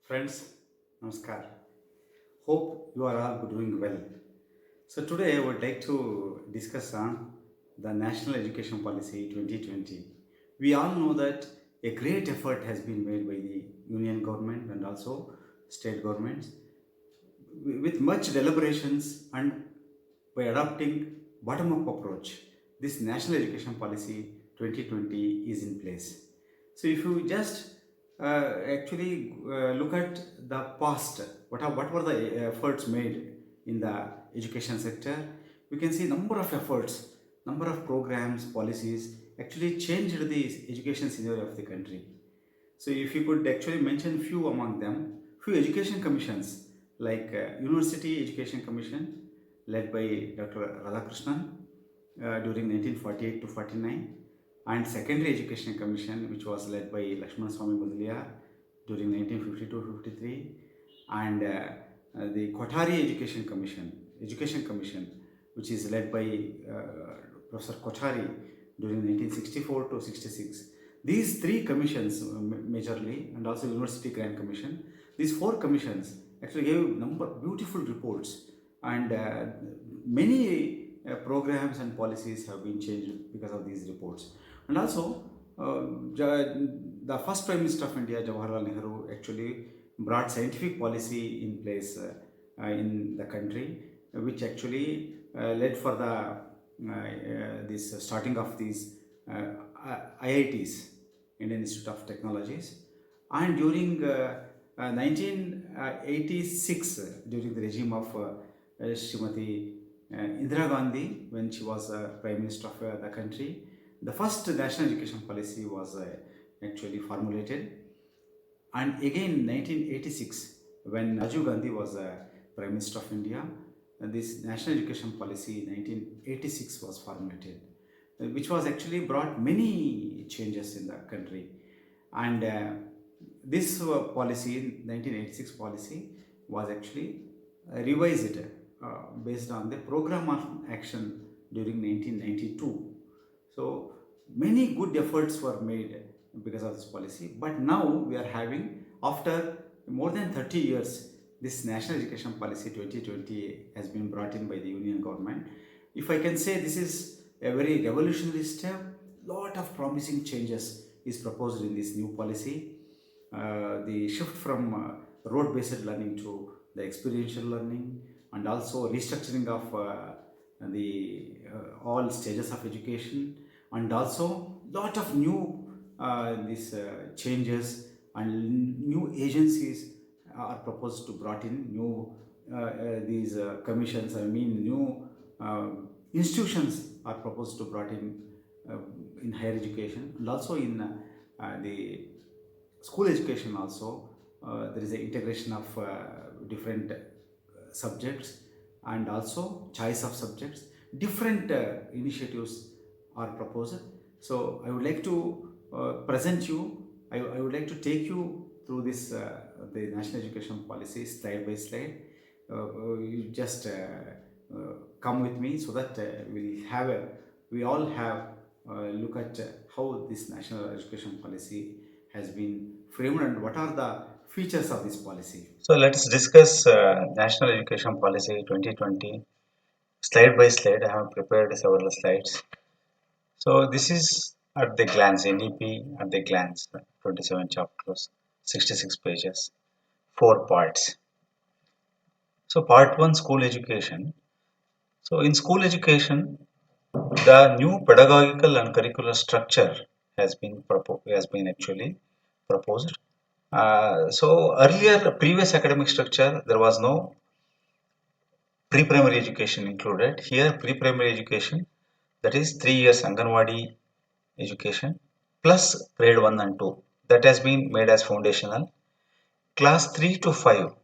Friends, namaskar. Hope you are all doing well. So today I would like to discuss on the National Education Policy 2020. We all know that a great effort has been made by the union government and also state governments with much deliberations and by adopting bottom-up approach. This National Education Policy 2020 is in place. So if you just actually look at the past, what were the efforts made in the education sector, we can see number of efforts, number of programs, policies actually changed the education scenario of the country. So if you could actually mention few among them, few education commissions like University Education Commission led by Dr. Radhakrishnan during 1948 to 49, and Secondary Education Commission which was led by Lakshmana Swami Mudaliar during 1952-53, and the Kothari Education Commission which is led by Professor Kothari during 1964 to 66. These three commissions, majorly, and also University Grant Commission, these four commissions actually gave number beautiful reports, and many programs and policies have been changed because of these reports. And also, the first Prime Minister of India, Jawaharlal Nehru, actually brought scientific policy in place in the country, which actually led for the this starting of these IITs, Indian Institute of Technologies, and during 1986, during the regime of Srimati Indira Gandhi, when she was Prime Minister of the country, the first national education policy was actually formulated. And again, 1986, when Rajiv Gandhi was Prime Minister of India, this national education policy 1986 was formulated, which was actually brought many changes in the country. And this policy, 1986 policy, was actually revised based on the program of action during 1992. So many good efforts were made because of this policy. But now we are having, after more than 30 years, this National Education Policy 2020 has been brought in by the Union government. If I can say, this is a very revolutionary step. Lot of promising changes is proposed in this new policy. The shift from road-based learning to the experiential learning, and also restructuring of the all stages of education, and also lot of new these changes and new agencies are proposed to brought in, new these commissions, I mean new institutions are proposed to brought in higher education, and also in the school education also. There is an integration of different subjects, and also choice of subjects. Different initiatives are proposed. So I would like to present you, I would like to take you through this the national education policy slide by slide. You just come with me so that we all have look at how this national education policy has been framed and what are the features of this policy. So let's discuss National Education Policy 2020 slide by slide. I have prepared several slides. So this is at the glance, NEP at the glance, 27 chapters, 66 pages, four parts. So part one, school education. So in school education, the new pedagogical and curricular structure has been actually proposed. So earlier, previous academic structure, there was no pre-primary education included. Here, pre-primary education, that is 3 years Anganwadi education plus grade 1 and 2, that has been made as foundational. Class 3 to 5,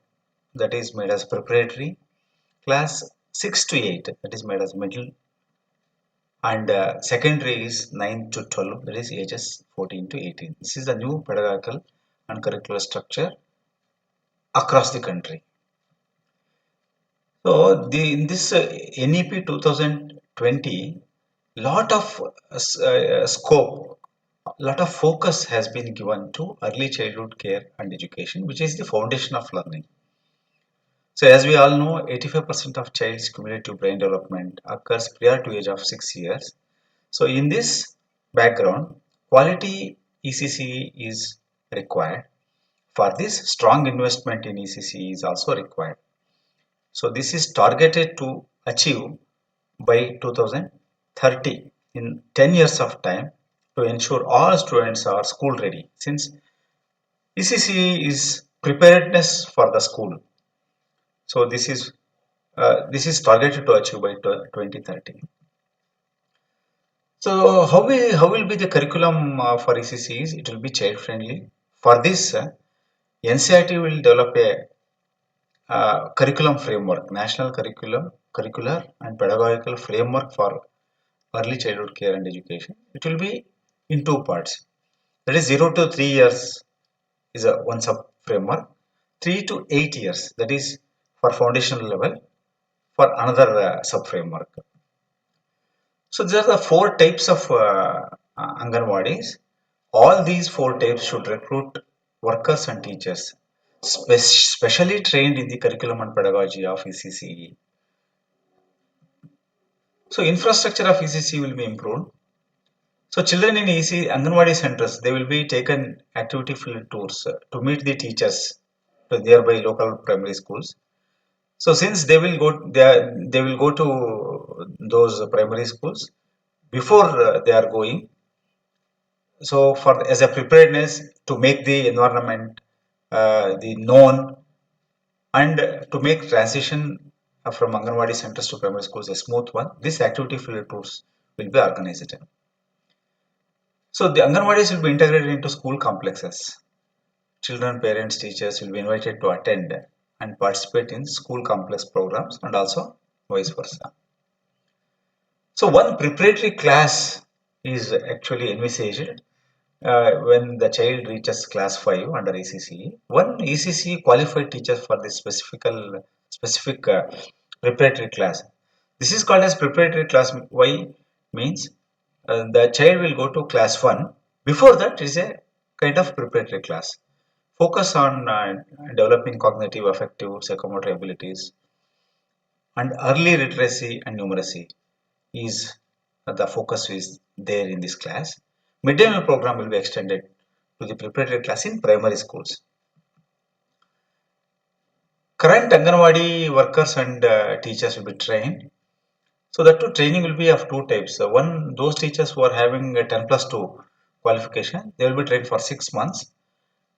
that is made as preparatory. Class 6 to 8, that is made as middle. And secondary is 9 to 12, that is ages 14 to 18. This is the new pedagogical and curricular structure across the country. So in this NEP 2020, lot of scope lot of focus has been given to early childhood care and education, which is the foundation of learning. So as we all know, 85% of child's cumulative brain development occurs prior to age of 6 years. So in this background, quality ECC is required. For this, strong investment in ECC is also required. So this is targeted to achieve by 2030 in 10 years of time to ensure all students are school ready, since ECC is preparedness for the school. So this is targeted to achieve by 2030. So how will be the curriculum for ECCs? It will be child friendly. For this, NCRT will develop a curriculum framework, national curricular and pedagogical framework for early childhood care and education. It will be in two parts. That is 0 to 3 years is a one sub framework. 3 to 8 years, that is for foundational level, for another sub framework. So there are the four types of Anganwadis. All these four types should recruit workers and teachers, specially trained in the curriculum and pedagogy of ECCE. So infrastructure of ECC will be improved. So children in EC Anganwadi centers, they will be taken activity field tours to meet the teachers to nearby local primary schools. So since they will go to those primary schools before they are going. So for as a preparedness to make the environment the known and to make transition from Anganwadi centers to primary schools a smooth one, this activity field tours will be organized. So the Anganwadis will be integrated into school complexes. Children, parents, teachers will be invited to attend and participate in school complex programs and also vice versa. So one preparatory class is actually envisaged when the child reaches class 5 under ECC. One ECC qualified teacher for this specific preparatory class. This is called as preparatory class. Why? Means the child will go to class 1. Before that is a kind of preparatory class. Focus on developing cognitive, affective, psychomotor abilities and early literacy and numeracy is the focus is there in this class. Midday meal program will be extended to the preparatory class in primary schools. Current Anganwadi workers and teachers will be trained. So that too training will be of two types. One, those teachers who are having a 10 plus 2 qualification, they will be trained for 6 months.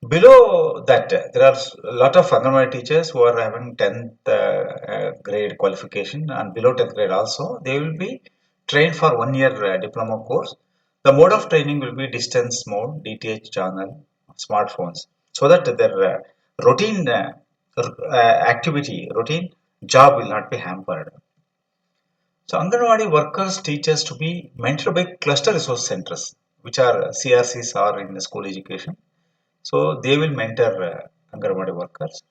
Below that, there are a lot of Anganwadi teachers who are having 10th grade qualification and below 10th grade also. They will be trained for 1 year diploma course. The mode of training will be distance mode, DTH channel, smartphones, so that their routine routine job will not be hampered. So Anganwadi workers, teachers to be mentored by cluster resource centers, which are CRCs or in school education. So they will mentor Anganwadi workers.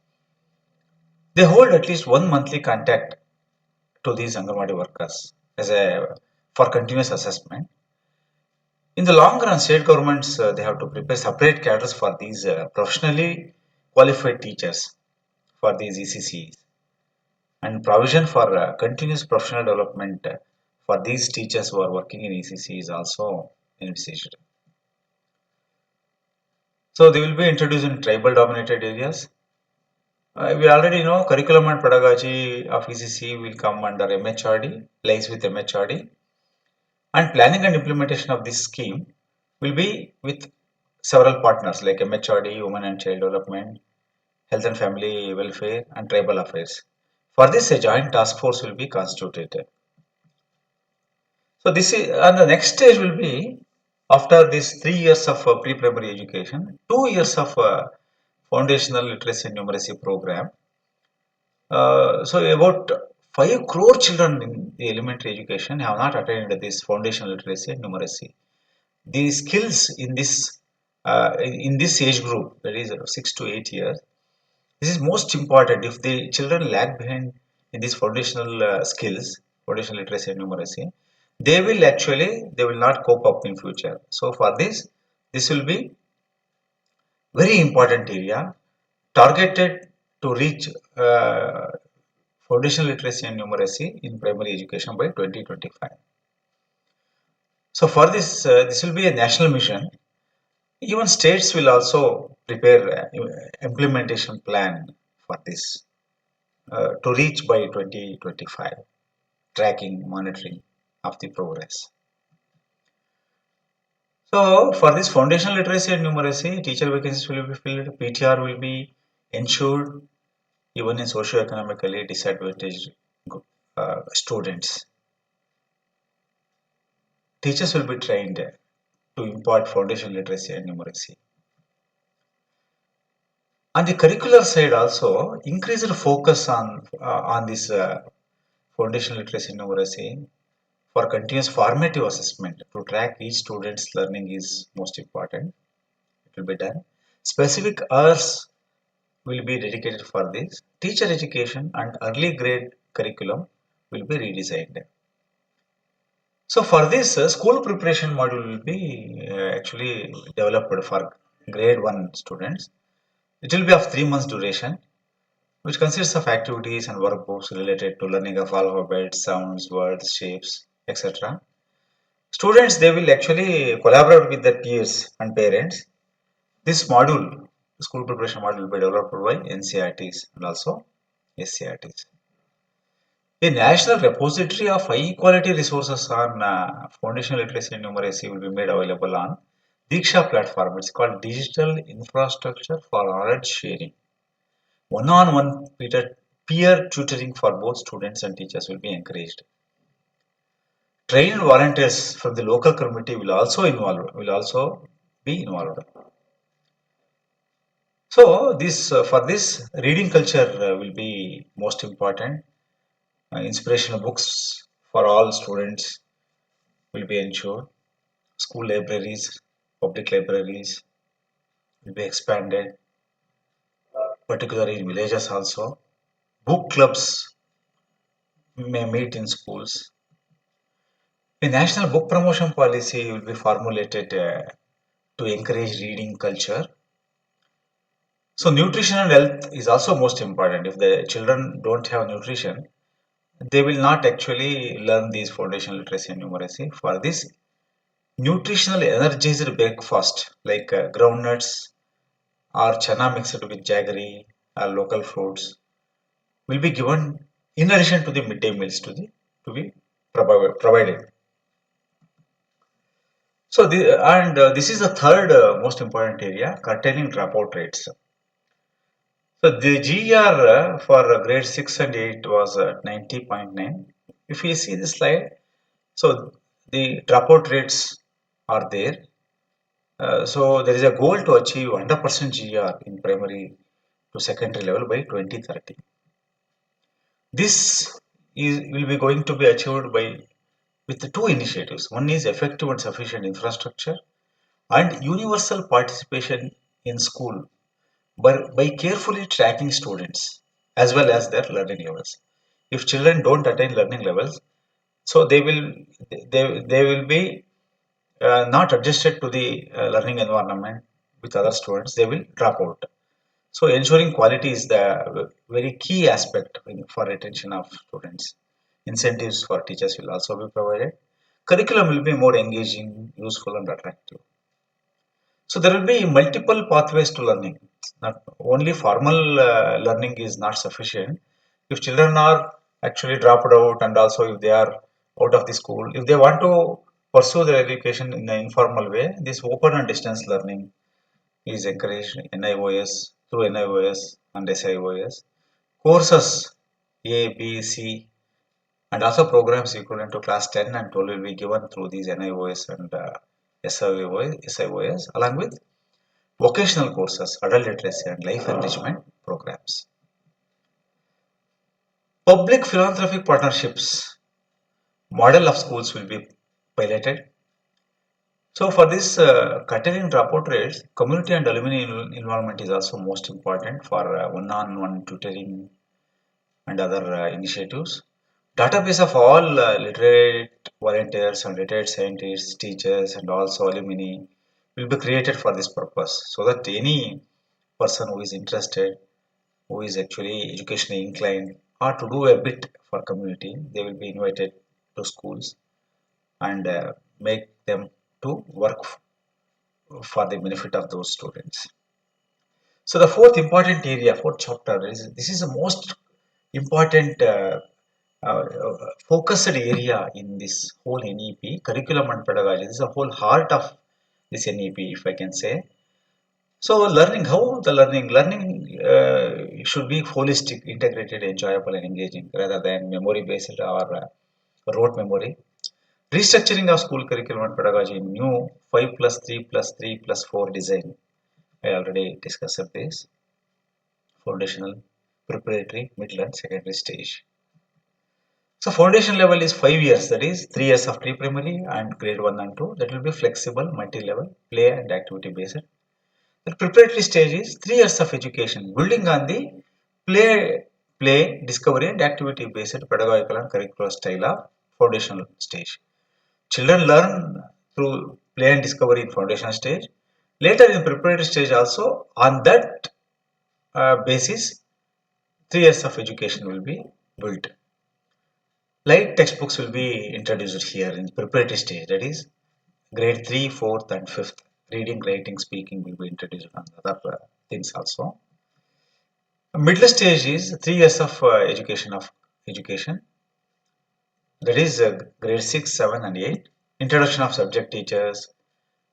They hold at least one monthly contact to these Anganwadi workers as a for continuous assessment. In the long run, state governments they have to prepare separate cadres for these professionally qualified teachers for these ECCs and provision for continuous professional development for these teachers who are working in ECC is also envisaged. So they will be introduced in tribal dominated areas. We already know curriculum and pedagogy of ECC will come under MHRD, lies with MHRD, and planning and implementation of this scheme will be with several partners like MHRD, Women and Child Development, Health and Family Welfare, and Tribal Affairs. For this, a joint task force will be constituted. So this is, and the next stage will be after these 3 years of pre-primary education, 2 years of foundational literacy and numeracy program. So about 5 crore children in the elementary education have not attained this foundational literacy and numeracy. The skills in this age group, that is 6 to 8 years, this is most important. If the children lag behind in these foundational skills, foundational literacy and numeracy, they will not cope up in future. So for this, This will be very important area targeted to reach foundational literacy and numeracy in primary education by 2025. So for this, this will be a national mission. Even states will also prepare implementation plan for this to reach by 2025, tracking, monitoring of the progress. So for this foundational literacy and numeracy, teacher vacancies will be filled, PTR will be ensured even in socio-economically disadvantaged students. Teachers will be trained to impart foundation literacy and numeracy. On the curricular side also, increased focus on this foundation literacy and numeracy for continuous formative assessment to track each student's learning is most important. It will be done. Specific hours will be dedicated for this. Teacher education and early grade curriculum will be redesigned. So for this, school preparation module will be actually developed for grade 1 students. It will be of 3 months duration, which consists of activities and workbooks related to learning of alphabets, sounds, words, shapes, etc. Students, they will actually collaborate with their peers and parents. This module, school preparation module, will be developed by NCRTs and also SCRTs. A national repository of high quality resources on foundational literacy and numeracy will be made available on Diksha platform. It's called Digital Infrastructure for Knowledge Sharing. One-on-one peer tutoring for both students and teachers will be encouraged. Trained volunteers from the local community will also be involved. So this for this reading culture will be most important. Inspirational books for all students will be ensured. School libraries, public libraries will be expanded, particularly in villages also. Book clubs may meet in schools. A national book promotion policy will be formulated to encourage reading culture. So nutrition and health is also most important. If the children don't have nutrition, they will not actually learn these foundational literacy and numeracy. For this, nutritional energized breakfast like groundnuts or chana mixed with jaggery or local fruits will be given in addition to the midday meals to be provided. So this is the third most important area, curtailing dropout rates. So the GER for grade 6 and 8 was 90.9. If you see the slide, so the dropout rates are there. So there is a goal to achieve 100% GER in primary to secondary level by 2030. This will be going to be achieved with the two initiatives. One is effective and sufficient infrastructure and universal participation in school by carefully tracking students as well as their learning levels. If children don't attain learning levels, so they will be not adjusted to the learning environment with other students. They will drop out. So ensuring quality is the very key aspect for retention of students. Incentives for teachers will also be provided. Curriculum will be more engaging, useful, and attractive. So there will be multiple pathways to learning. Not only formal learning is not sufficient. If children are actually dropped out and also if they are out of the school, if they want to pursue their education in an informal way, this open and distance learning is encouraged NIOS through NIOS and SIOS. Courses A, B, C and also programs equivalent to class 10 and 12 will be given through these NIOS and SIOS along with vocational courses, adult literacy and life enrichment programs. Public philanthropic partnerships model of schools will be piloted. So for this curtailing dropout rates, community and alumni involvement is also most important for one-on-one tutoring and other initiatives. Database of all literate volunteers and retired scientists, teachers and also alumni will be created for this purpose, so that any person who is interested, who is actually educationally inclined, or to do a bit for community, they will be invited to schools and make them to work for the benefit of those students. So the fourth important area, fourth chapter is this is the most important focused area in this whole NEP, curriculum and pedagogy. This is the whole heart of this NEP, if I can say. So learning, how the learning should be holistic, integrated, enjoyable, and engaging, rather than memory based or rote memory. Restructuring of school curriculum and pedagogy in new 5 plus 3 plus 3 plus 4 design. I already discussed this. Foundational, preparatory, middle, and secondary stage. So foundation level is 5 years, that is 3 years of pre-primary and grade 1 and 2. That will be flexible, multi-level, play and activity based. The preparatory stage is 3 years of education, building on the discovery and activity based pedagogical and curricular style of foundational stage. Children learn through play and discovery in foundational stage. Later in preparatory stage also, on that basis, 3 years of education will be built. Light textbooks will be introduced here in preparatory stage, that is grade 3, 4th and 5th. Reading, writing, speaking will be introduced on other things also. Middle stage is 3 years of education, that is grade 6, 7 and 8. Introduction of subject teachers,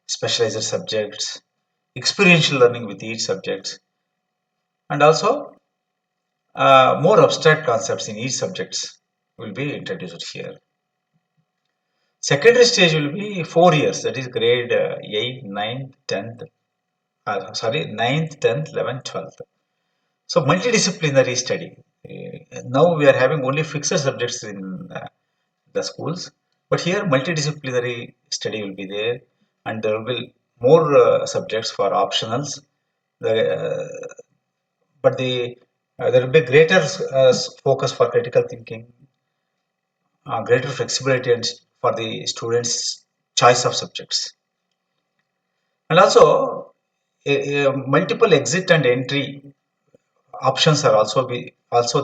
specialized subjects, experiential learning with each subject, and also more abstract concepts in each subjects will be introduced here. Secondary stage will be 4 years, that is grade 8, 9th, 10th, ninth, 10th, 11th, 12th. So multidisciplinary study. Now we are having only fixed subjects in the schools, but here multidisciplinary study will be there, and there will be more subjects for optionals. The, but there will be greater focus for critical thinking, greater flexibility and for the students' choice of subjects, and also multiple exit and entry options are also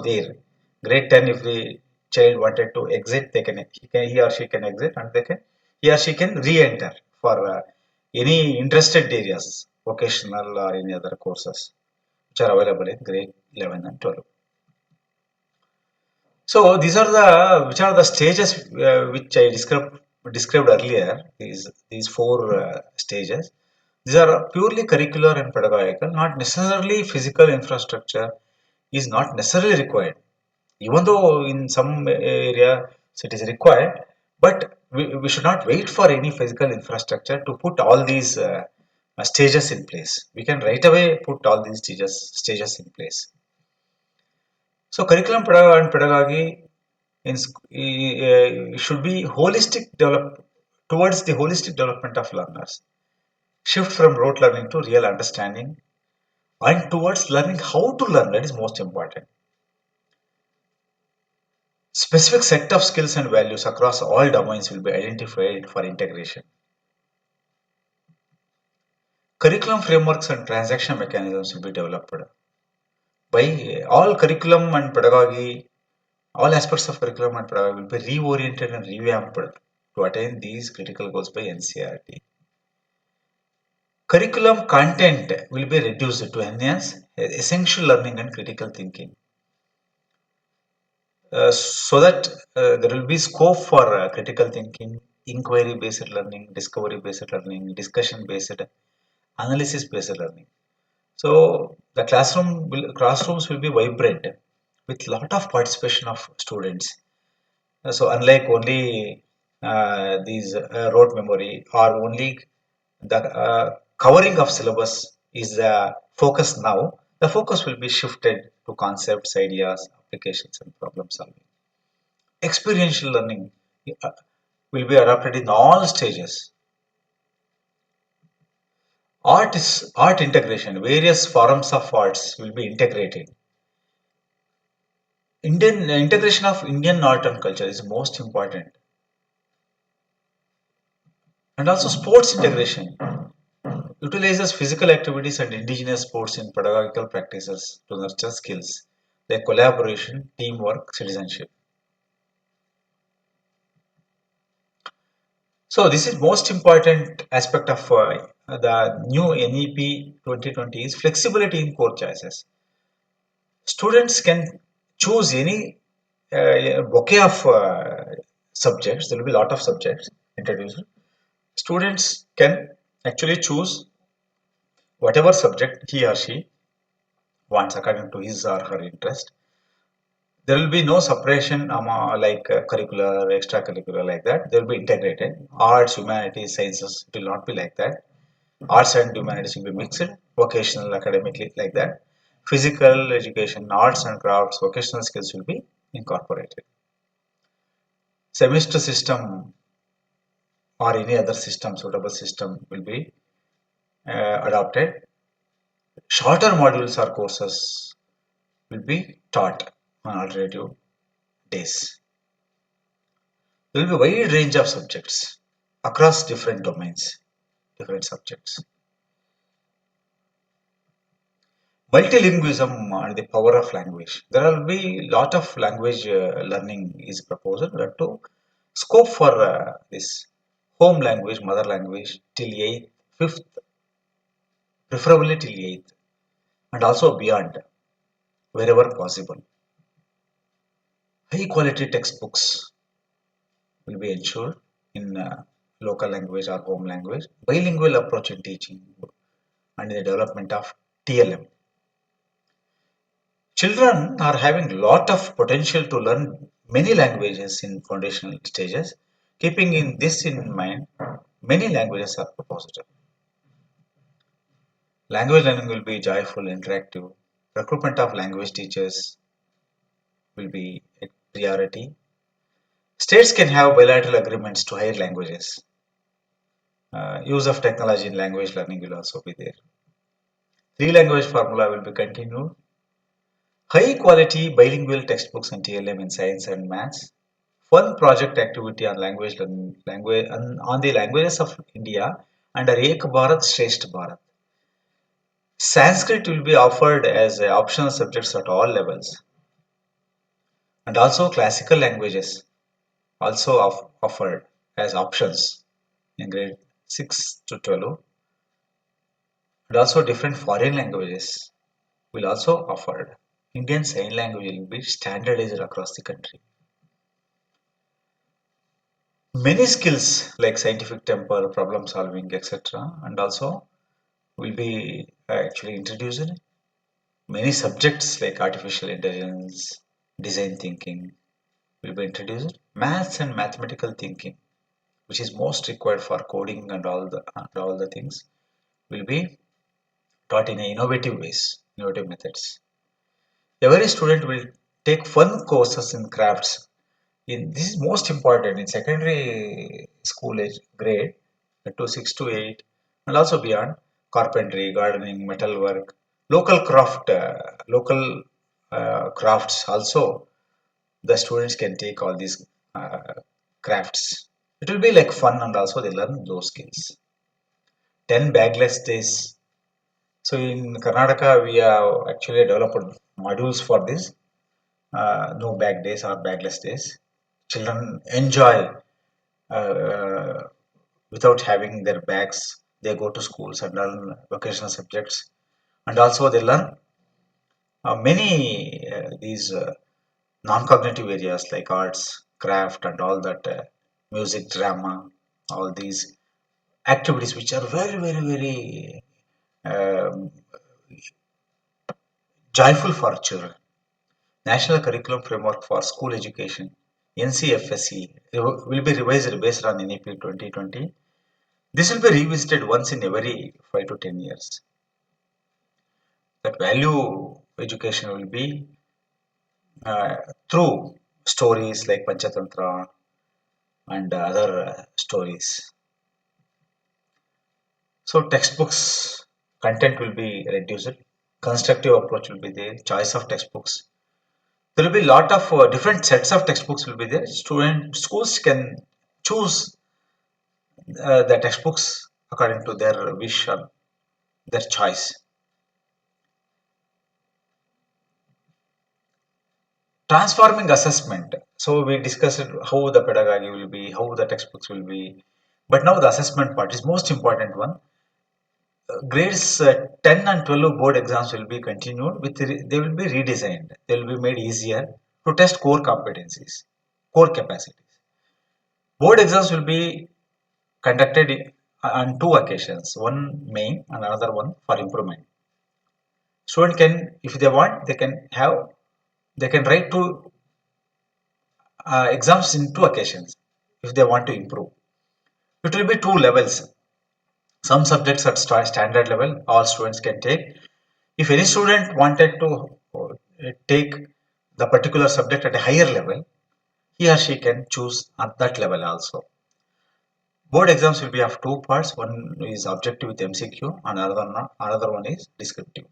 there. Grade 10, if the child wanted to exit, he or she can exit, and he or she can re-enter for any interested areas, vocational or any other courses which are available in grade 11 and 12. So these are the which are the stages which I described earlier. These four stages. These are purely curricular and pedagogical. Not necessarily physical infrastructure is not necessarily required. Even though in some area it is required, but we should not wait for any physical infrastructure to put all these stages in place. We can right away put all these stages in place. So curriculum and pedagogy should be holistic develop towards the holistic development of learners. Shift from rote learning to real understanding and towards learning how to learn. That is most important. Specific set of skills and values across all domains will be identified for integration. Curriculum frameworks and transaction mechanisms will be developed by all curriculum and pedagogy. All aspects of curriculum and pedagogy will be reoriented and revamped to attain these critical goals by NCERT. Curriculum content will be reduced to enhance essential learning and critical thinking, so that there will be scope for critical thinking, inquiry based learning, discovery based learning, discussion based, analysis based learning. So the classrooms will be vibrant with lot of participation of students. So unlike only these rote memory or only the covering of syllabus is the focus now, the focus will be shifted to concepts, ideas, applications, and problem solving. Experiential learning uh, will be adopted in all stages. Art integration. Various forms of arts will be integrated. Indian integration of Indian art and culture is most important, and also sports integration. utilizes physical activities and indigenous sports in pedagogical practices to nurture skills like collaboration, teamwork, citizenship. So this is most important aspect of the new NEP 2020 is flexibility in core choices. Students can choose any bouquet of subjects. There will be a lot of subjects introduced. Students can actually choose whatever subject he or she wants according to his or her interest. There will be no separation like curricular, extracurricular like that. They will be integrated. Arts, humanities, sciences, it will not be like that. Arts and humanities will be mixed, vocational, academically like that. Physical education, arts and crafts, vocational skills will be incorporated. Semester system or any other system, suitable system will be adopted. Shorter modules or courses will be taught on alternative days. There will be a wide range of subjects across different domains, different subjects. Multilingualism and the power of language. There will be lot of language learning is proposed to scope for this home language, mother language till 8th, 5th, preferably till 8th, and also beyond wherever possible. High quality textbooks will be ensured in local language or home language. Bilingual approach in teaching and the development of TLM. Children are having lot of potential to learn many languages in foundational stages. Keeping in this in mind, many languages are proposed. Language learning will be joyful, interactive. Recruitment of language teachers will be a priority. States can have bilateral agreements to hire languages. Use of technology in language learning will also be there. Three language formula will be continued. High quality bilingual textbooks and TLM in science and maths. Fun project activity on language on the languages of India under Ek Bharat Shresth Bharat. Sanskrit will be offered as optional subjects at all levels, and also classical languages also offered as options in grade 6 to 12, and also different foreign languages will also offered. Indian Sign Language will be standardized across the country. Many skills like scientific temper, problem solving, etc., and also will be actually introduced. Many subjects like artificial intelligence, design thinking will be introduced. Maths and mathematical thinking, which is most required for coding and all the things, will be taught in innovative ways, innovative methods. Every student will take fun courses in crafts. This is most important in secondary school age grade to 6 to 8 and also beyond carpentry, gardening, metalwork, local crafts also the students can take all these uh, crafts. It will be like fun and also they learn those skills. 10 bagless days. So in Karnataka we have actually developed modules for this. No bag days or bagless days. Children enjoy uh, without having their bags. They go to schools and learn vocational subjects, and also they learn many these non-cognitive areas like arts, craft, and all that music, drama, all these activities which are very um, joyful for children. National Curriculum Framework for School Education (NCFSE) will be revised based on NEP 2020. This will be revisited once in every 5 to 10 years. That value education will be uh, through stories like Panchatantra and other stories. So textbooks content will be reduced. Constructive approach will be there. Choice of textbooks. There will be a lot of different sets of textbooks will be there. Schools can choose the textbooks according to their wish. their choice. Transforming assessment. So we discussed how the pedagogy will be, how the textbooks will be, but now the assessment part is most important one. Grades 10 and 12 board exams will be continued with they will be redesigned. They will be made easier to test core competencies, core capacities. Board exams will be conducted on two occasions, one main and another one for improvement. Student can, if they want, they can write two exams in two occasions if they want to improve. It will be two levels. Some subjects at standard level, all students can take. If any student wanted to take the particular subject at a higher level, he or she can choose at that level also. Board exams will be of two parts. One is objective with MCQ, and another one is descriptive.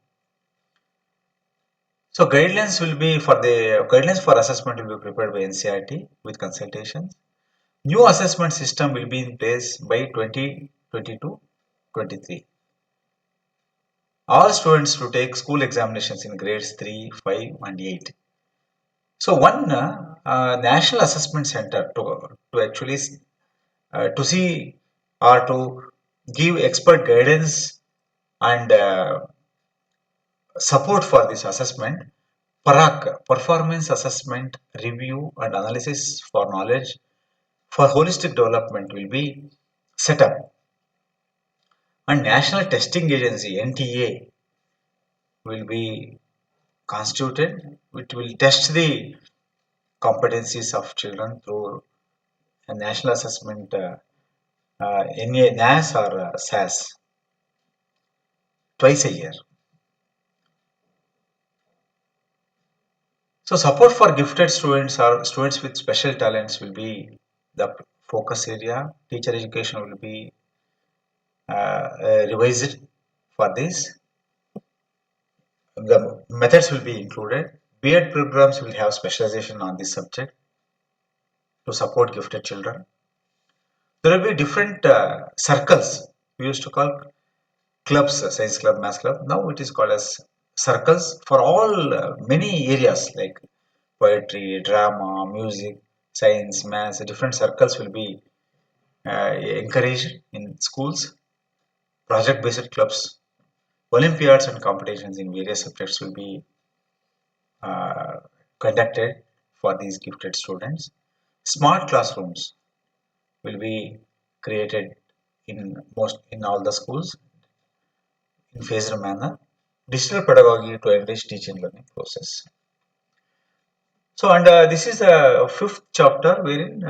So guidelines for assessment will be prepared by NCRT with consultations. New assessment system will be in place by 2022-23. All students to take school examinations in grades 3, 5 and 8. So one national assessment center to actually to see or to give expert guidance and support for this assessment. PARAK, Performance Assessment Review and Analysis for Knowledge for Holistic Development will be set up, and National Testing Agency NTA will be constituted, which will test the competencies of children through a national assessment NAS or SAS twice a year. So support for gifted students or students with special talents will be the focus area. Teacher education will be revised for this. The methods will be included. B.Ed programs will have specialization on this subject to support gifted children. There will be different circles. We used to call clubs, science club, math club. Now it is called as circles for all many areas like poetry, drama, music, science, maths. Different circles will be encouraged in schools. Project-based clubs, Olympiads and competitions in various subjects will be uh, conducted for these gifted students. Smart classrooms will be created in all the schools in phased manner. Digital pedagogy to enrich teaching learning process. So, and this is the fifth chapter wherein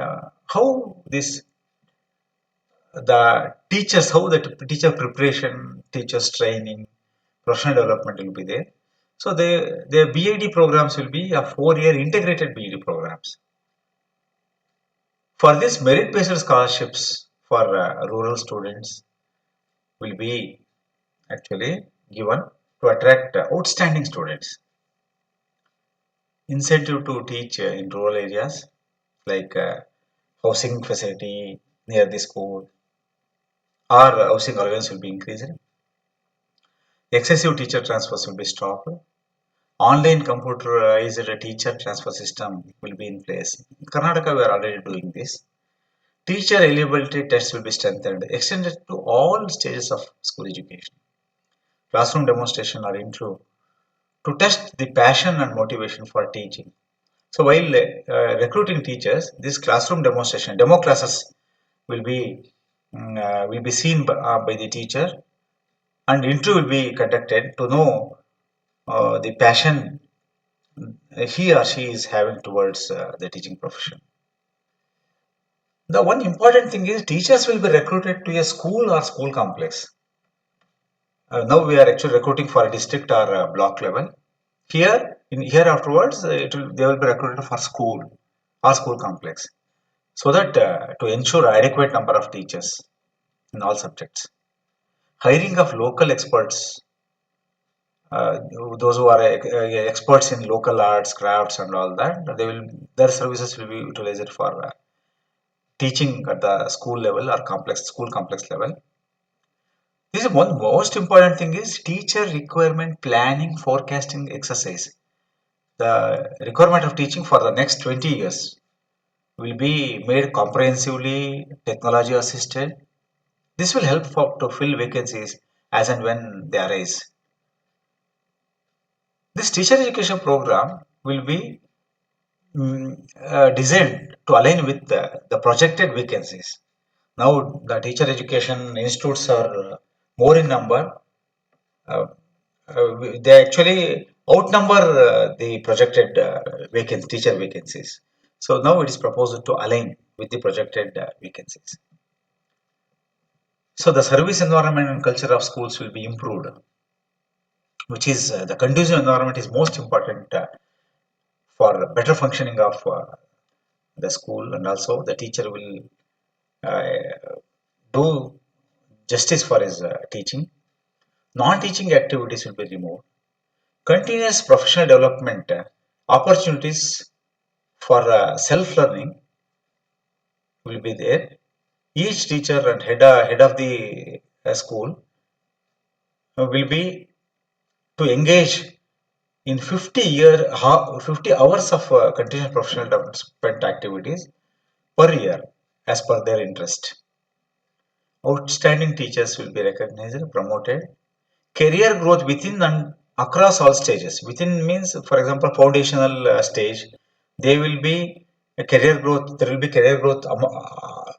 how this the teachers, how the teacher preparation, teachers training, professional development will be there. So, their BEd programs will be a 4-year integrated BEd programs. For this, merit-based scholarships for rural students will be actually given to attract outstanding students. Incentive to teach in rural areas like housing facility near the school or housing allowance will be increased. Excessive teacher transfers will be stopped. Online computerized teacher transfer system will be in place. In Karnataka, we are already doing this. Teacher eligibility tests will be strengthened, extended to all stages of school education. Classroom demonstration are improved to test the passion and motivation for teaching. So while recruiting teachers, this classroom demonstration, demo classes will be seen by the teacher, and interview will be conducted to know the passion he or she is having towards the teaching profession. The one important thing is teachers will be recruited to a school or school complex. Now we are actually recruiting for a district or block level. Here afterwards, they will be recruited for school or school complex, so that to ensure adequate number of teachers in all subjects. Hiring of local experts, uh, those who are experts in local arts, crafts, and all that, their services will be utilized for teaching at the school level or school complex level. This is one most important thing is teacher requirement planning forecasting exercise. The requirement of teaching for the next 20 years will be made comprehensively technology assisted. This will help to fill vacancies as and when they arise. This teacher education program will be designed to align with the projected vacancies. Now, the teacher education institutes are more in number. Uh, they actually outnumber the projected teacher vacancies. So now it is proposed to align with the projected vacancies. So the service environment and culture of schools will be improved, which is the conducive environment is most important for better functioning of the school, and also the teacher will uh, do justice for his teaching. Non-teaching activities will be removed. Continuous professional development opportunities for self-learning will be there. Each teacher and head of the school will be to engage in 50 hours of continuous professional development activities per year as per their interest. Outstanding teachers will be recognized, promoted. Career growth within and across all stages. Within means, for example, foundational stage, they will be a career growth. There will be career growth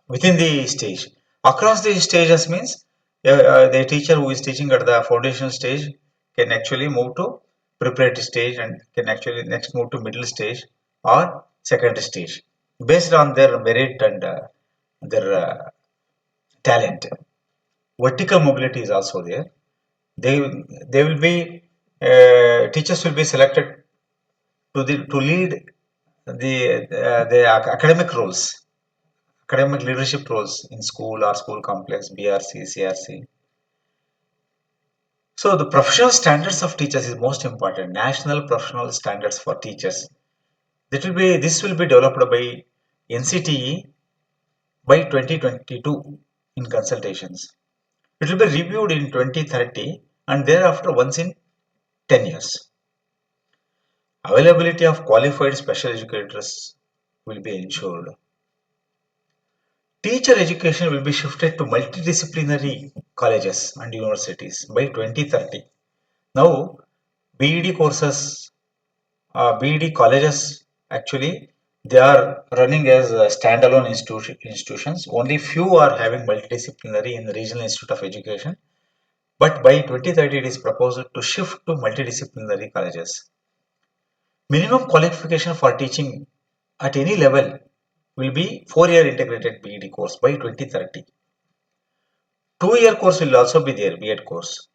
within the stage. Across the stages means the teacher who is teaching at the foundational stage can actually move to preparatory stage and can actually next move to middle stage or secondary stage based on their merit and their talent. Vertical mobility is also there. They will be teachers will be selected to lead the academic roles, academic leadership roles in school or school complex, BRC, CRC. So the professional standards of teachers is most important. National professional standards for teachers. This will be developed by NCTE by 2022 in consultations. It will be reviewed in 2030 and thereafter once in 10 years. Availability of qualified special educators will be ensured. Teacher education will be shifted to multidisciplinary colleges and universities by 2030. Now, BED courses, BED colleges actually they are running as standalone institutions. Only few are having multidisciplinary in the Regional Institute of Education. But by 2030, it is proposed to shift to multidisciplinary colleges. Minimum qualification for teaching at any level will be 4-year integrated BED course by 2030. 2-year course will also be there, BEd course,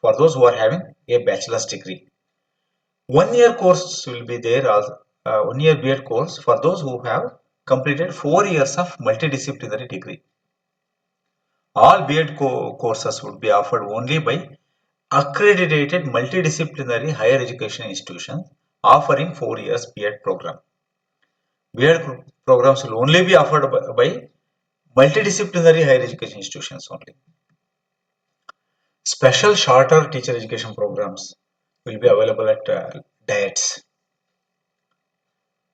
for those who are having a bachelor's degree. 1-year course will be there, 1-year BEd course for those who have completed 4 years of multidisciplinary degree. All BEd courses would be offered only by accredited multidisciplinary higher education institutions offering 4 years BEd program. BEd programs will only be offered by multidisciplinary higher education institutions only. Special shorter teacher education programs will be available at diets.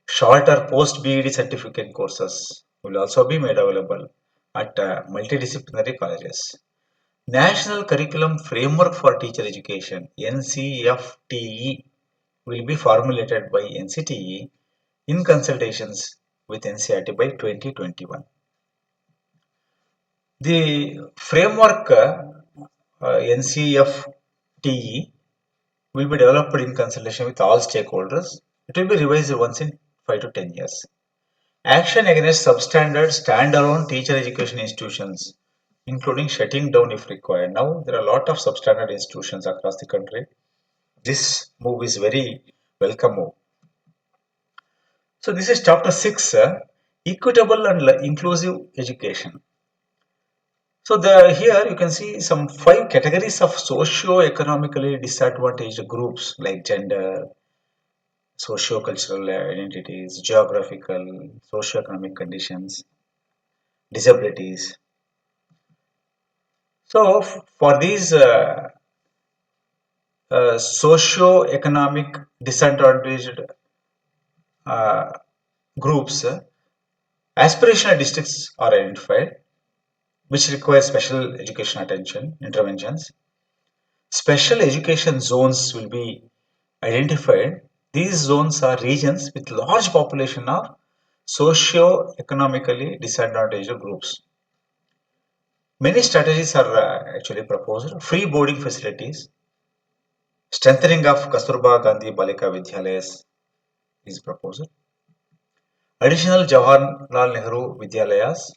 Shorter post BEd certificate courses will also be made available at multidisciplinary colleges. National Curriculum Framework for Teacher Education (NCFTE) will be formulated by NCTE in consultations with NCERT by 2021. The framework NCFTE will be developed in consultation with all stakeholders. It will be revised once in 5 to 10 years. Action against substandard standalone teacher education institutions, including shutting down if required. Now, there are a lot of substandard institutions across the country. This move is very welcome move. So, this is chapter 6 equitable and inclusive education. So here you can see some 5 categories of socio-economically disadvantaged groups like gender, socio-cultural identities, geographical, socio-economic conditions, disabilities. So for these socio-economic disadvantaged uh, groups, aspirational districts are identified, which require special education attention interventions. Special education zones will be identified. These zones are regions with large population of socio-economically disadvantaged groups. Many strategies are actually proposed. Free boarding facilities, strengthening of Kasturba Gandhi Balika Vidyalayas is proposed. Additional Jawaharlal Nehru Vidyalayas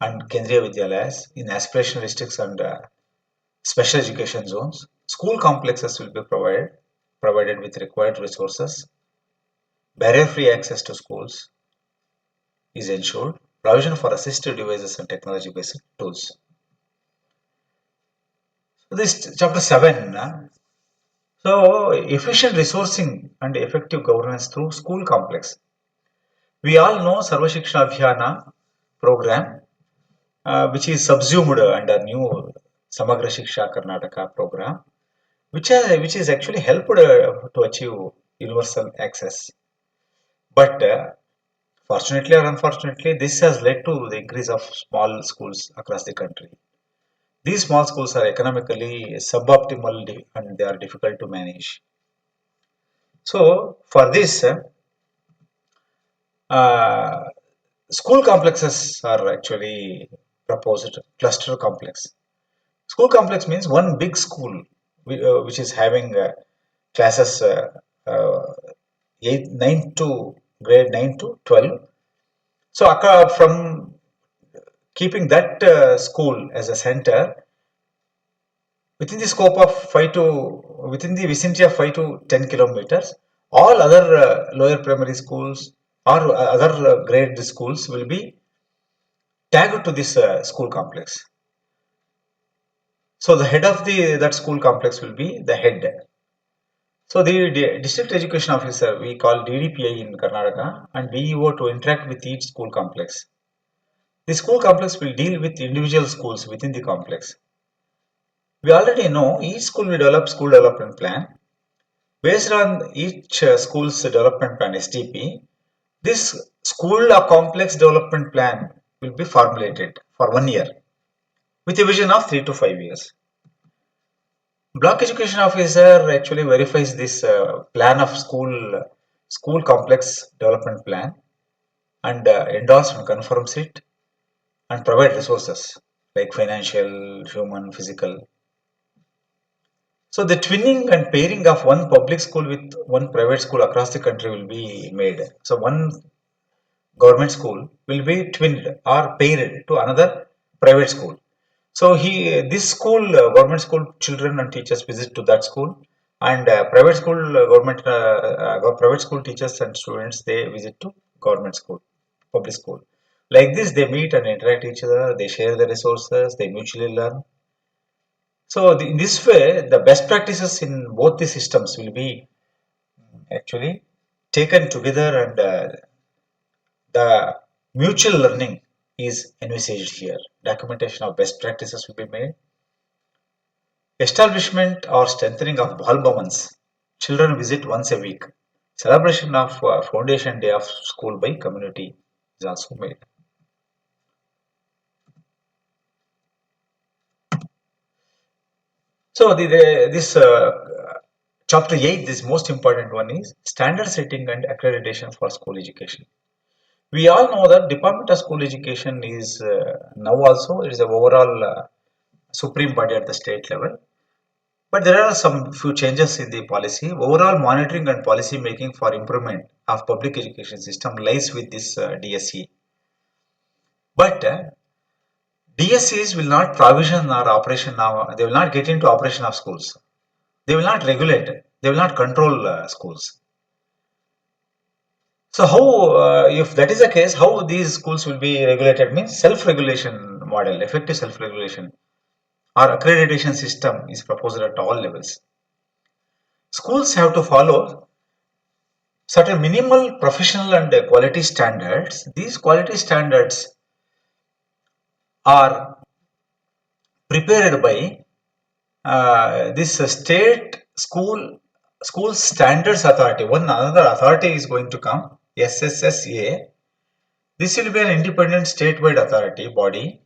and Kendriya Vidyalayas in aspirational districts and special education zones. School complexes will be provided with required resources. Barrier-free access to schools is ensured. Provision for assistive devices and technology-based tools. So this chapter 7. So efficient resourcing and effective governance through school complex. We all know Sarva Shiksha Abhiyana program, which is subsumed under new Samagra Shiksha Karnataka program, which is actually helped to achieve universal access. But fortunately or unfortunately, this has led to the increase of small schools across the country. These small schools are economically suboptimal and they are difficult to manage. So for this, uh, school complexes are actually proposed cluster complex. School complex means one big school which is having classes uh, 9 to grade 9 to 12. So from keeping that school as a center within the scope of 5 to within the vicinity of 5 to 10 kilometers, all other lower primary schools or other grade schools will be tagged to this school complex. So the head of the that school complex will be the head. So the district education officer we call DDPI in Karnataka and DEO to interact with each school complex. The school complex will deal with individual schools within the complex. We already know each school will develop school development plan. Based on each school's development plan (SDP), this school or complex development plan will be formulated for 1 year with a vision of 3 to 5 years. Block education officer actually verifies this plan of school complex development plan and endorse and confirms it and provide resources like financial, human, physical. So the twinning and pairing of one public school with one private school across the country will be made. So one government school will be twinned or paired to another private school. So this school government school children and teachers visit to that school, and private school private school teachers and students they visit to government school, public school. Like this, they meet and interact each other. They share the resources. They mutually learn. So in this way, the best practices in both the systems will be actually taken together and the mutual learning is envisaged here. Documentation of best practices will be made. Establishment or strengthening of ball bhavans. Children visit once a week. Celebration of Foundation Day of School by community is also made. So this chapter 8, this most important one is standard setting and accreditation for school education. We all know that Department of School Education is now also it is a overall supreme body at the state level. But there are some few changes in the policy. Overall monitoring and policy making for improvement of public education system lies with this DSE. But DSEs will not provision or operation now. They will not get into operation of schools. They will not regulate. They will not control schools. So how, if that is the case, how these schools will be regulated means self-regulation model, effective self-regulation or accreditation system is proposed at all levels. Schools have to follow certain minimal professional and quality standards. These quality standards are prepared by this state school standards authority. One another authority is going to come, SSSA. This will be an independent statewide authority body.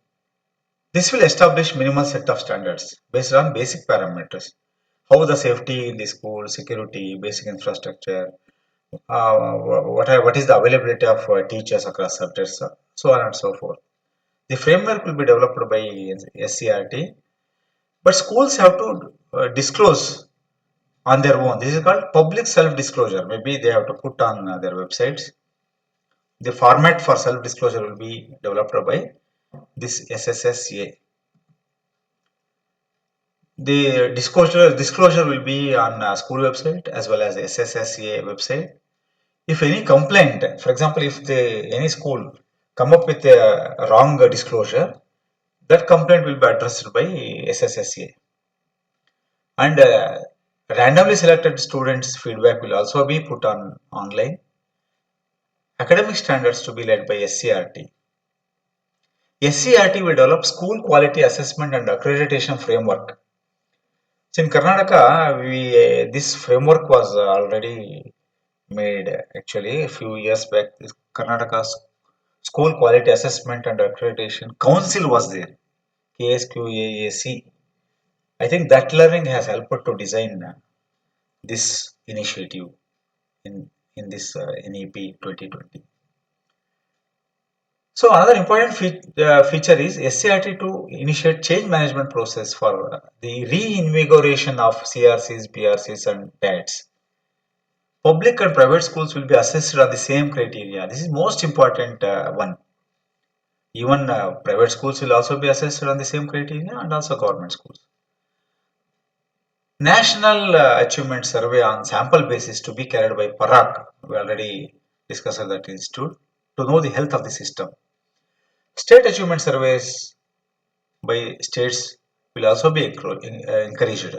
This will establish minimal set of standards based on basic parameters: how the safety in the school, security, basic infrastructure, what is the availability of teachers across subjects, so on and so forth. The framework will be developed by SCRT, but schools have to disclose on their own. This is called public self-disclosure. Maybe they have to put on their websites. The format for self-disclosure will be developed by this SSSA. The disclosure will be on school website as well as SSSA website. If any complaint, for example, if any school come up with a wrong disclosure, that complaint will be addressed by SSSA. And randomly selected students' feedback will also be put on online. Academic standards to be led by SCRT. SCRT will develop school quality assessment and accreditation framework. So in Karnataka, this framework was already made actually a few years back. Karnataka's School Quality Assessment and Accreditation Council was there, KSQAAC. I think that learning has helped to design this initiative in this NEP 2020. So another important feature is SCRT to initiate change management process for the reinvigoration of CRCs, PRCs and TATs. Public and private schools will be assessed on the same criteria. This is most important one. Even private schools will also be assessed on the same criteria, and also government schools. National Achievement Survey on sample basis to be carried by PARAK. We already discussed that institute to know the health of the system. State achievement surveys by states will also be encouraged.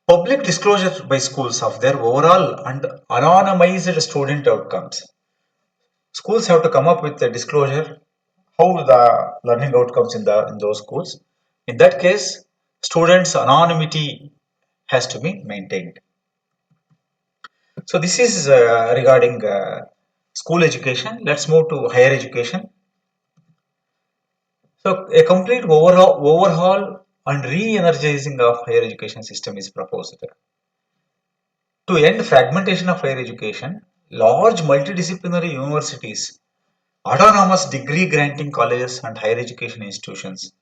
Public disclosure by schools of their overall and anonymized student outcomes. Schools have to come up with a disclosure how the learning outcomes in those schools. In that case, students' anonymity has to be maintained. So this is regarding school education. Let's move to higher education. So a complete overhaul and re-energizing of higher education system is proposed. To end fragmentation of higher education, large multidisciplinary universities, autonomous degree granting colleges and higher education institutions,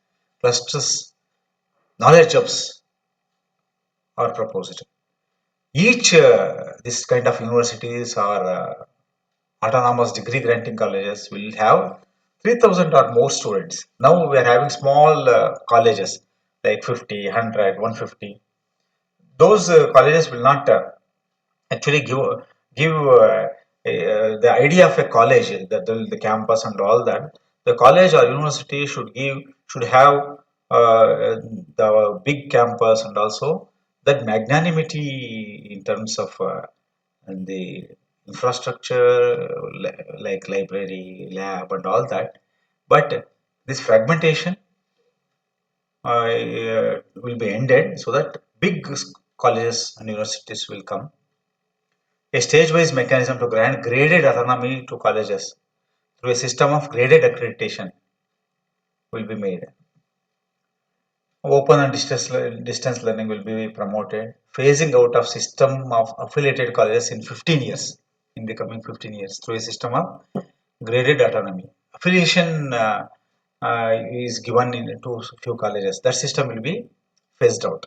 clusters, knowledge hubs are proposed. Each this kind of universities or autonomous degree granting colleges will have 3,000 or more students. Now we are having small colleges like 50, 100, 150. Those colleges will not actually give the idea of a college, the campus and all that. The college or university should have the big campus and also that magnanimity in terms of the infrastructure like library, lab and all that. But this fragmentation will be ended so that big colleges and universities will come. A stage-wise mechanism to grant graded autonomy to colleges through a system of graded accreditation will be made. Open and distance learning will be promoted, phasing out of system of affiliated colleges in 15 years, in the coming 15 years, through a system of graded autonomy. Affiliation is given to few colleges. That system will be phased out.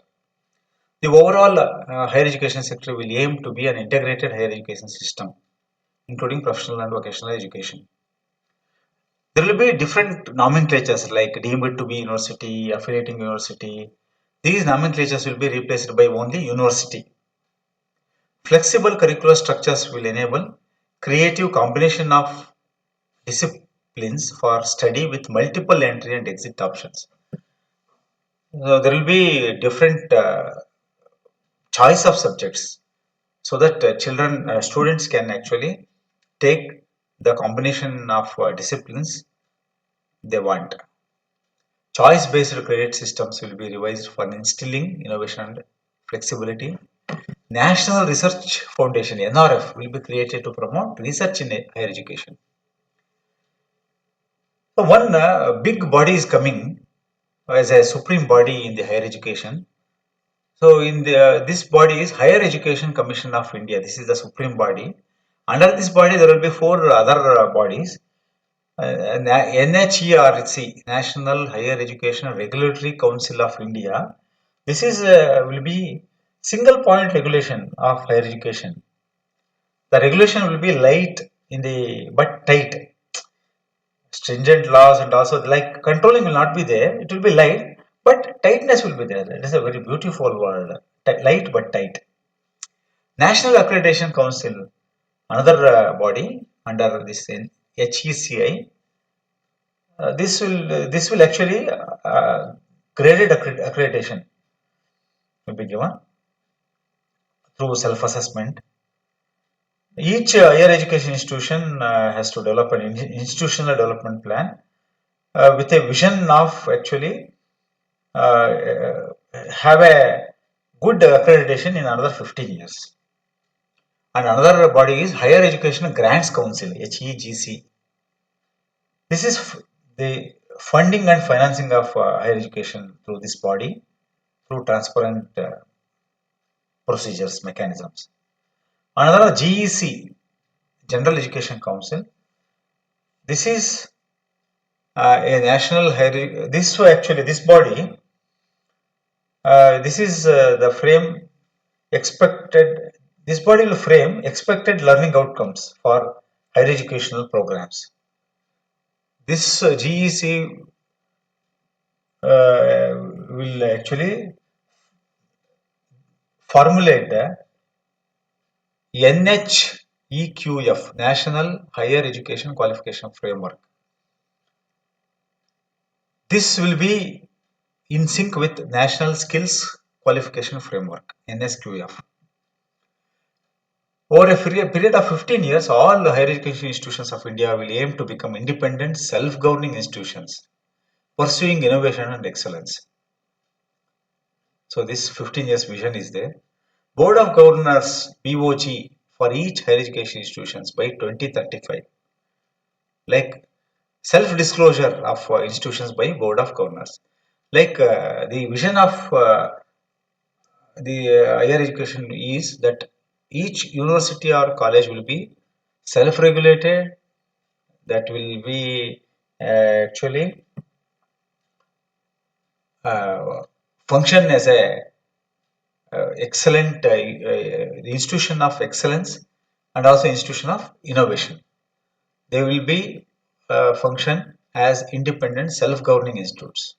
The overall higher education sector will aim to be an integrated higher education system, including professional and vocational education. There will be different nomenclatures like deemed to be university, affiliating university. These nomenclatures will be replaced by only university. Flexible curricular structures will enable creative combination of disciplines for study with multiple entry and exit options. So there will be different choice of subjects so that students can actually take the combination of disciplines they want. Choice-based credit systems will be revised for instilling innovation and flexibility. National Research Foundation (NRF) will be created to promote research in higher education. So one big body is coming as a supreme body in the higher education. So in this body is Higher Education Commission of India. This is the supreme body. Under this body, there will be four other bodies. NHERC, National Higher Education Regulatory Council of India. This is will be single point regulation of higher education. The regulation will be light in the but tight. Stringent laws and also like controlling will not be there. It will be light, but tightness will be there. That is a very beautiful word. Light but tight. National Accreditation Council, another body under this HECI. This will actually graded accreditation will be given through self-assessment. Each higher education institution has to develop an institutional development plan with a vision of actually have a good accreditation in another 15 years. And another body is Higher Education Grants Council (HEGC). This is the funding and financing of higher education through this body through transparent procedures mechanisms. Another GEC, General Education Council. This is a national higher. This body. This is the frame expected. This body will frame expected learning outcomes for higher educational programs. This GEC will actually formulate the NHEQF, National Higher Education Qualification Framework. This will be in sync with National Skills Qualification Framework, NSQF. Over a period of 15 years, all the higher education institutions of India will aim to become independent, self-governing institutions, pursuing innovation and excellence. So this 15 years vision is there. Board of Governors (BOG) for each higher education institutions by 2035. Like self-disclosure of institutions by Board of Governors. Like the vision of the higher education is that each university or college will be self-regulated, that will be actually function as a excellent institution of excellence and also institution of innovation. They will be function as independent self-governing institutes.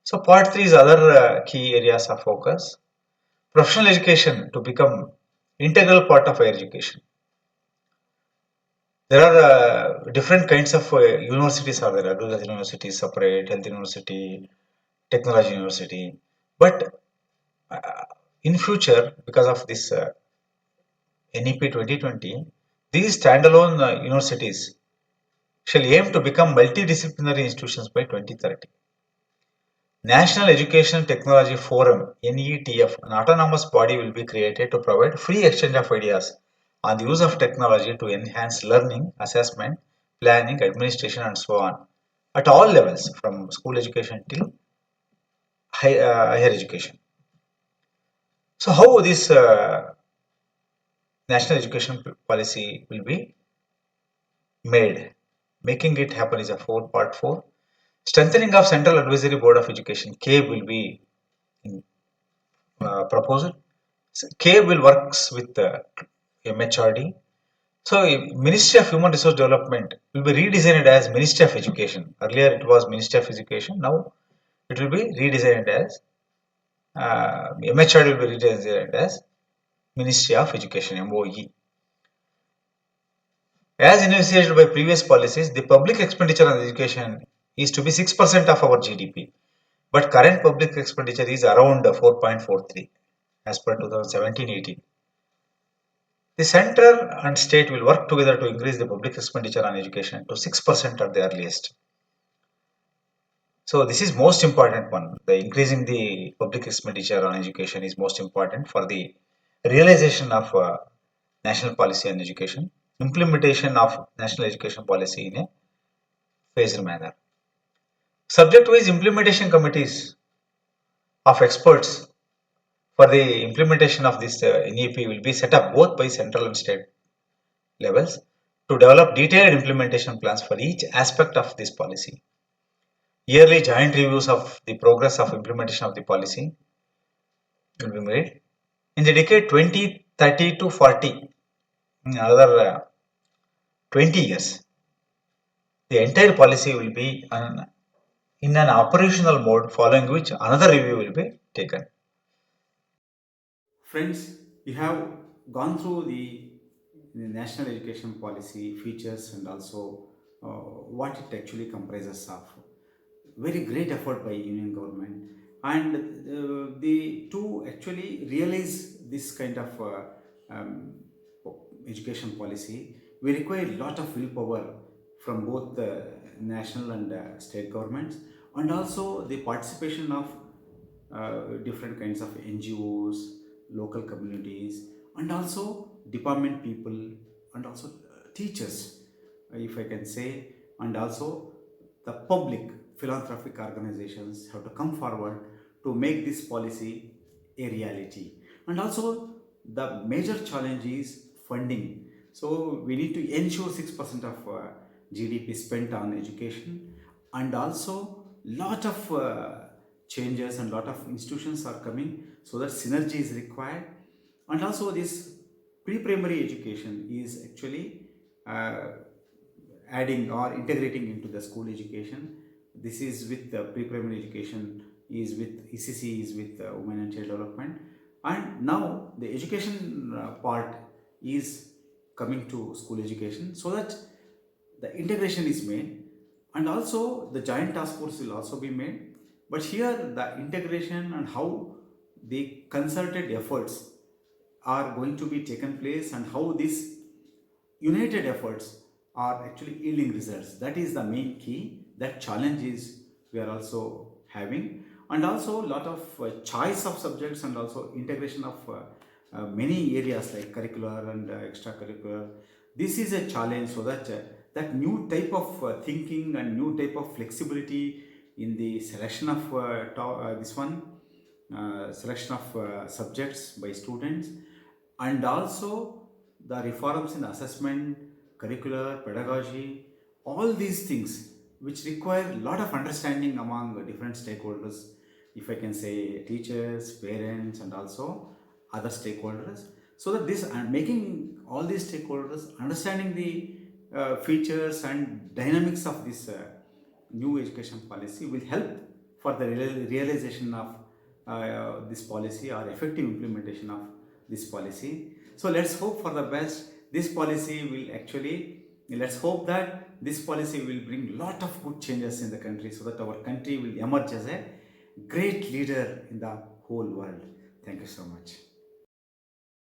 So part 3 is other key areas of focus. Professional education to become integral part of higher education. There are different kinds of universities are there. Agriculture university is separate, health university, technology university. But in future, because of this NEP 2020, these standalone universities shall aim to become multidisciplinary institutions by 2030. National Education Technology Forum (NETF), an autonomous body will be created to provide free exchange of ideas on the use of technology to enhance learning, assessment, planning, administration, and so on at all levels from school education till higher education. So, how this national education policy will be made? Making it happen is a part 4. Strengthening of Central Advisory Board of Education (CABE) will be proposed. So CABE will works with the MHRD. So Ministry of Human Resource Development will be redesigned as Ministry of Education. Earlier it was Ministry of Education. Now it will be redesigned as MHRD will be redesigned as Ministry of Education (MOE). As envisaged by previous policies, the public expenditure on education is to be 6% of our GDP. But current public expenditure is around 4.43 as per 2017-18. The center and state will work together to increase the public expenditure on education to 6% at the earliest. So this is most important one. The increasing the public expenditure on education is most important for the realization of national policy on education, implementation of national education policy in a phased manner. Subject-wise implementation committees of experts for the implementation of this NEP will be set up both by central and state levels to develop detailed implementation plans for each aspect of this policy. Yearly joint reviews of the progress of implementation of the policy will be made. In the decade 2030 to 40, in another 20 years, the entire policy will be in an operational mode, following which another review will be taken. Friends, you have gone through the national education policy features and also what it actually comprises of. Very great effort by union government, and the to actually realize this kind of um, education policy, we require a lot of willpower from both the national and state governments, and also the participation of different kinds of NGOs, local communities, and also department people, and also teachers, if I can say, and also the public philanthropic organizations have to come forward to make this policy a reality. And also, the major challenge is funding. So, we need to ensure 6% of GDP spent on education, and also lot of changes and lot of institutions are coming, so that synergy is required. And also, this pre-primary education is actually uh, adding or integrating into the school education. This is with the pre-primary education is with ECC is with women and child development, and now the education part is coming to school education, so that the integration is made, and also the joint task force will also be made. But here the integration and how the concerted efforts are going to be taken place, and how these united efforts are actually yielding results, that is the main key. That challenge is we are also having. And also a lot of choice of subjects, and also integration of many areas like curricular and extracurricular. This is a challenge, so that that new type of thinking and new type of flexibility in the selection of this one selection of subjects by students, and also the reforms in assessment, curricular, pedagogy, all these things which require a lot of understanding among different stakeholders, if I can say teachers, parents, and also other stakeholders, so that this and making all these stakeholders understanding the features and dynamics of this new education policy will help for the realization of this policy or effective implementation of this policy. So let's hope for the best. This policy will actually, let's hope that this policy will bring lot of good changes in the country, so that our country will emerge as a great leader in the whole world. Thank you so much.